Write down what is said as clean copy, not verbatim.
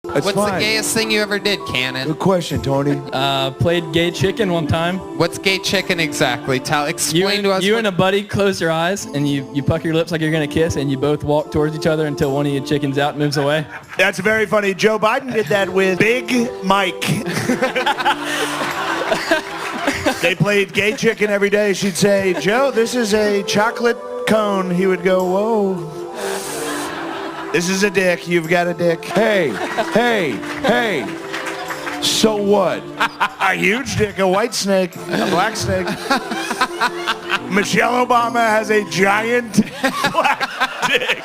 That's What's fine. the gayest thing you ever did, Cannon? Good question, Tony. Played gay chicken one time. What's gay chicken exactly? Explain to us. You and a buddy close your eyes and you pucker your lips like you're gonna kiss and you both walk towards each other until one of your chickens out moves away. That's very funny. Joe Biden did that with Big Mike. They played gay chicken every day. She'd say, Joe, this is a chocolate cone. He would go, whoa. This is a dick. You've got a dick. Hey. So what? A huge dick, a white snake, a black snake. Michelle Obama has a giant black dick.